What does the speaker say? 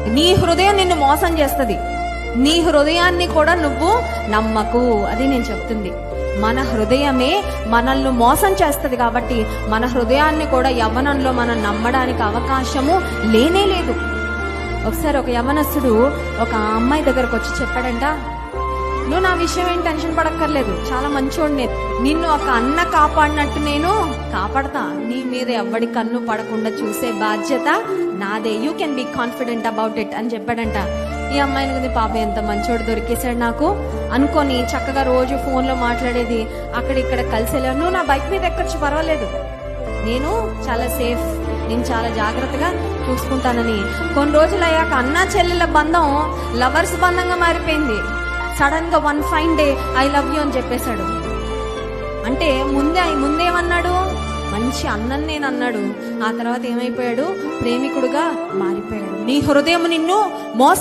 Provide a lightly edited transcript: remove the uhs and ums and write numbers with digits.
నీ హృదయం నిన్ను మోసం చేస్తుంది. నీ హృదయాన్ని కూడా నువ్వు నమ్మకు. అది నేను చెప్తుంది. మన హృదయమే మనల్ని మోసం చేస్తుంది. కాబట్టి మన హృదయాన్ని కూడా యవ్వనంలో మనం నమ్మడానికి అవకాశము లేనే లేదు. ఒకసారి ఒక యవ్వనస్తుడు ఒక అమ్మాయి దగ్గరకు వచ్చి చెప్పాడంట, నువ్వు నా విషయం ఏం టెన్షన్ పడక్కర్లేదు, చాలా మంచోడిని, నిన్ను ఒక అన్న కాపాడినట్టు నేను కాపాడతా, నీ మీద ఎవ్వడి కన్ను పడకుండా చూసే బాధ్యత నాదే, you can be confident about it అని చెప్పాడంట. ఈ అమ్మాయిని కదా పాప ఎంత మంచోడు దొరికేశాడు నాకు అనుకొని చక్కగా రోజు ఫోన్లో మాట్లాడేది, అక్కడిక్కడ కలిసి వెళ్ళాను. నువ్వు నా బైక్ మీద ఎక్కొచ్చు పర్వాలేదు, నేను చాలా సేఫ్, నేను చాలా జాగ్రత్తగా చూసుకుంటానని. కొన్ని రోజులు అయ్యాక అన్నా చెల్లెల బంధం లవర్స్ బంధంగా మారిపోయింది. సడన్ గా one fine day I love you అని చెప్పేశాడు. అంటే ముందేమన్నాడు, మంచి అన్నని నేను అన్నాడు. ఆ తర్వాత ఏమైపోయాడు, ప్రేమికుడుగా మారిపోయాడు. నీ హృదయం నిన్ను మోస